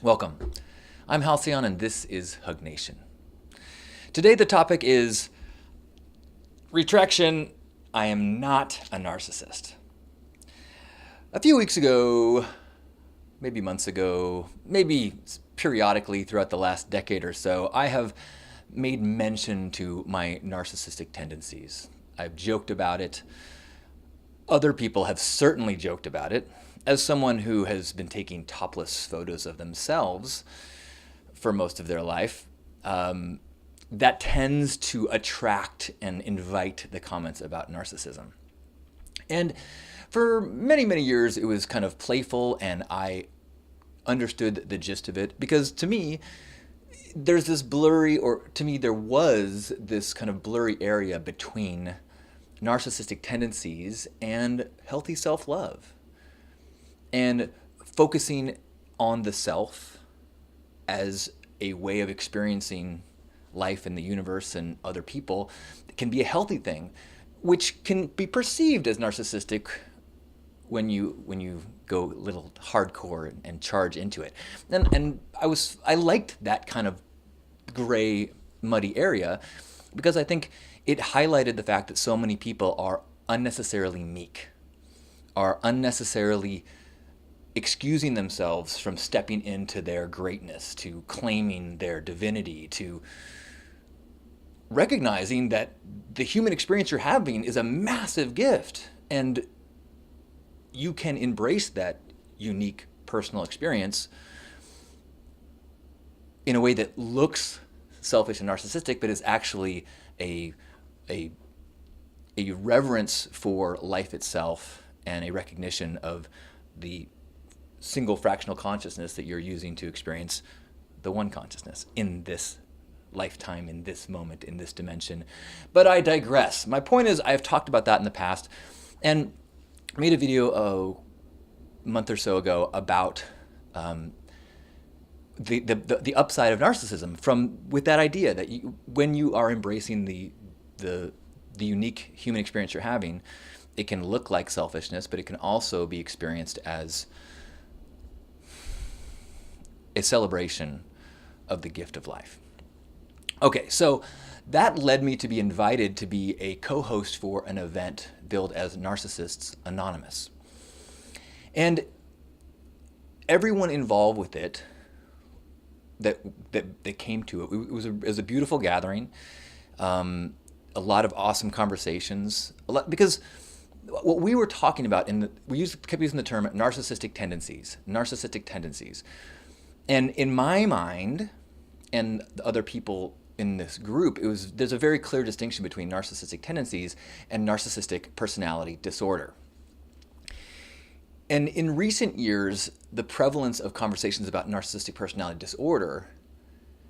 Welcome. I'm Halcyon and this is Hug Nation. Today the topic is retraction. I am not a narcissist. A few weeks ago, maybe months ago, maybe periodically throughout the last decade or so, I have made mention to my narcissistic tendencies. I've joked about it. Other people have certainly joked about it. As someone who has been taking topless photos of themselves for most of their life, that tends to attract and invite the comments about narcissism. And for many, many years, it was kind of playful, and I understood the gist of it because to me, there was this kind of blurry area between narcissistic tendencies and healthy self-love. And focusing on the self as a way of experiencing life in the universe and other people can be a healthy thing, which can be perceived as narcissistic when you go a little hardcore and charge into it. And I liked that kind of gray, muddy area because I think it highlighted the fact that so many people are unnecessarily meek, are unnecessarily excusing themselves from stepping into their greatness, to claiming their divinity, to recognizing that the human experience you're having is a massive gift and you can embrace that unique personal experience in a way that looks selfish and narcissistic, but is actually a reverence for life itself and a recognition of the single fractional consciousness that you're using to experience the one consciousness in this lifetime, in this moment, in this dimension. But I digress. My point is, I've talked about that in the past and made a video a month or so ago about the upside of narcissism with that idea that when you are embracing the unique human experience you're having, it can look like selfishness, but it can also be experienced as a celebration of the gift of life. Okay, so that led me to be invited to be a co-host for an event billed as Narcissists Anonymous. And everyone involved with it that came to it, it was a beautiful gathering, a lot of awesome conversations, because what we were talking about, kept using the term narcissistic tendencies. And in my mind, and the other people in this group, there's a very clear distinction between narcissistic tendencies and narcissistic personality disorder. And in recent years, the prevalence of conversations about narcissistic personality disorder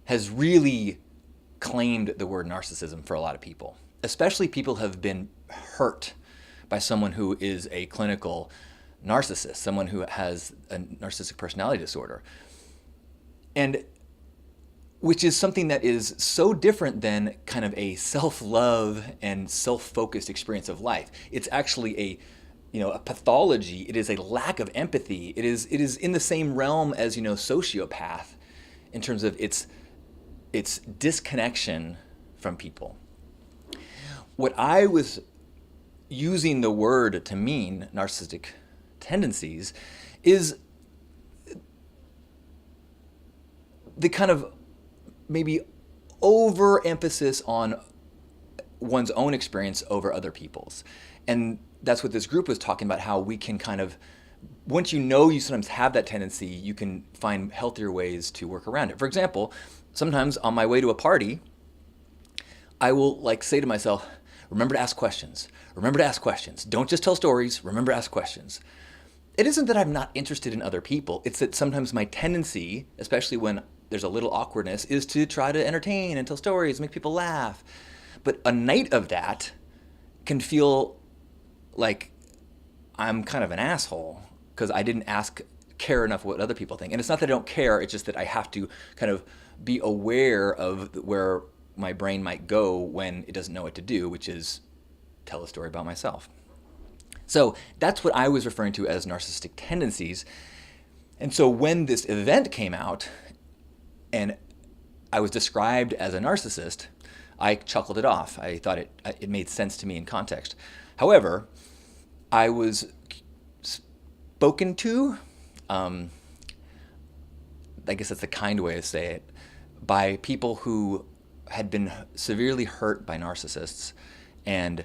has really claimed the word narcissism for a lot of people, especially people who have been hurt by someone who is a clinical narcissist, someone who has a narcissistic personality disorder. And which is something that is so different than kind of a self-love and self-focused experience of life. It's actually a pathology. It is a lack of empathy. It is in the same realm as, sociopath in terms of its disconnection from people. What I was using the word to mean narcissistic tendencies is the kind of maybe overemphasis on one's own experience over other people's. And that's what this group was talking about, how we can kind of, once you sometimes have that tendency, you can find healthier ways to work around it. For example, sometimes on my way to a party, I will say to myself, remember to ask questions. Remember to ask questions. Don't just tell stories. Remember to ask questions. It isn't that I'm not interested in other people. It's that sometimes my tendency, especially when there's a little awkwardness, is to try to entertain and tell stories, make people laugh. But a night of that can feel like I'm kind of an asshole because I didn't care enough what other people think. And it's not that I don't care, it's just that I have to kind of be aware of where my brain might go when it doesn't know what to do, which is tell a story about myself. So that's what I was referring to as narcissistic tendencies. And so when this event came out and I was described as a narcissist, I chuckled it off. I thought it made sense to me in context. However, I was spoken to, I guess that's the kind way to say it, by people who had been severely hurt by narcissists and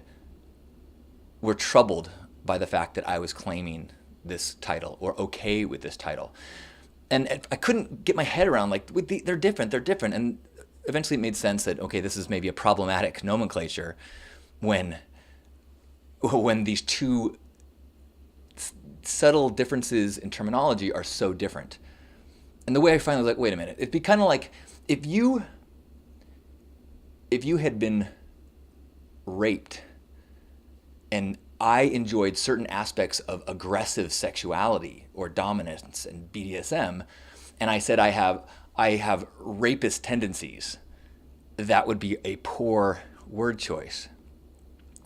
were troubled by the fact that I was claiming this title or okay with this title. And I couldn't get my head around, like, they're different. And eventually it made sense that, okay, this is maybe a problematic nomenclature when these two subtle differences in terminology are so different. And the way I finally was like, wait a minute, it'd be kind of like if you had been raped and I enjoyed certain aspects of aggressive sexuality or dominance and BDSM, and I said I have rapist tendencies, that would be a poor word choice.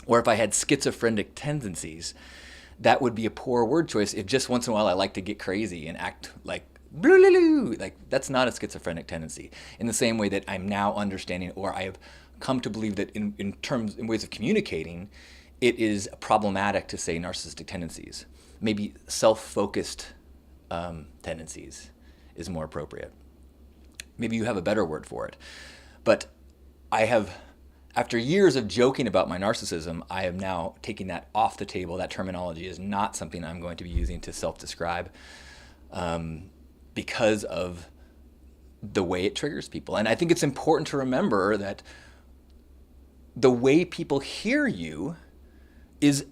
Or if I had schizophrenic tendencies, that would be a poor word choice if just once in a while I like to get crazy and act like blue, like that's not a schizophrenic tendency. In the same way that I'm now understanding, or I have come to believe that in ways of communicating, it is problematic to say narcissistic tendencies. Maybe self-focused tendencies is more appropriate. Maybe you have a better word for it. But after years of joking about my narcissism, I am now taking that off the table. That terminology is not something I'm going to be using to self-describe because of the way it triggers people. And I think it's important to remember that the way people hear you is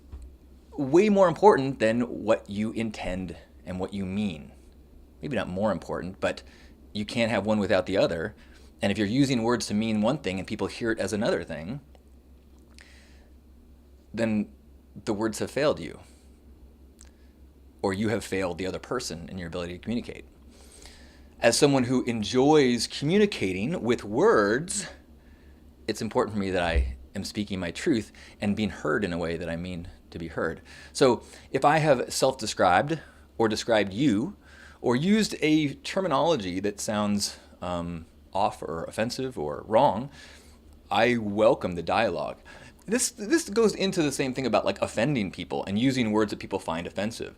way more important than what you intend and what you mean. Maybe not more important, but you can't have one without the other. And if you're using words to mean one thing and people hear it as another thing, then the words have failed you. Or you have failed the other person in your ability to communicate. As someone who enjoys communicating with words, it's important for me that I am speaking my truth and being heard in a way that I mean to be heard. So if I have self-described or described you or used a terminology that sounds off or offensive or wrong, I welcome the dialogue. This goes into the same thing about like offending people and using words that people find offensive.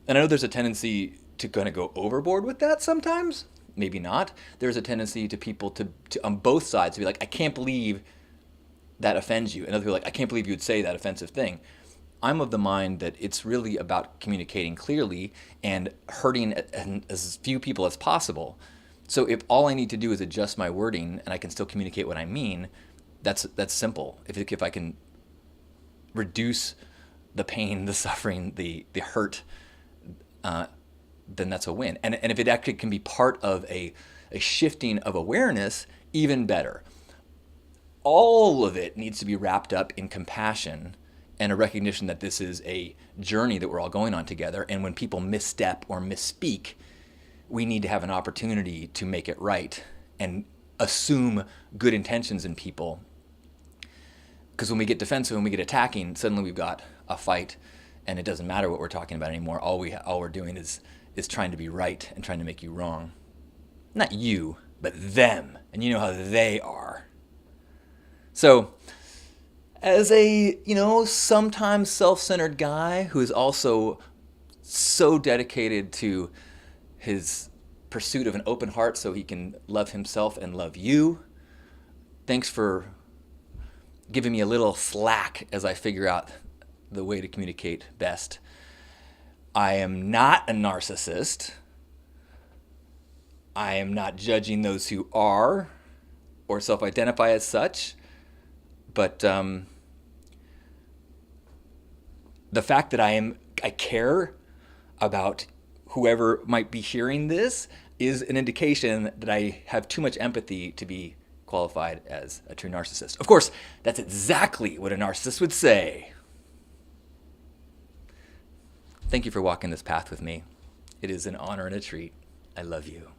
And I know there's a tendency to kind of go overboard with that sometimes. Maybe not. There's a tendency to people to on both sides to be like, I can't believe that offends you. And other people are like, I can't believe you would say that offensive thing. I'm of the mind that it's really about communicating clearly and hurting as few people as possible. So if all I need to do is adjust my wording and I can still communicate what I mean, that's simple. If I can reduce the pain, the suffering, the hurt, then that's a win. And if it actually can be part of a shifting of awareness, even better. All of it needs to be wrapped up in compassion and a recognition that this is a journey that we're all going on together. And when people misstep or misspeak, we need to have an opportunity to make it right and assume good intentions in people. Because when we get defensive, when we get attacking, suddenly we've got a fight and it doesn't matter what we're talking about anymore. All we're doing is trying to be right and trying to make you wrong. Not you, but them. And you know how they are. So, as a, sometimes self-centered guy who is also so dedicated to his pursuit of an open heart so he can love himself and love you, thanks for giving me a little slack as I figure out the way to communicate best. I am not a narcissist. I am not judging those who are or self-identify as such. But the fact that I care about whoever might be hearing this is an indication that I have too much empathy to be qualified as a true narcissist. Of course, that's exactly what a narcissist would say. Thank you for walking this path with me. It is an honor and a treat. I love you.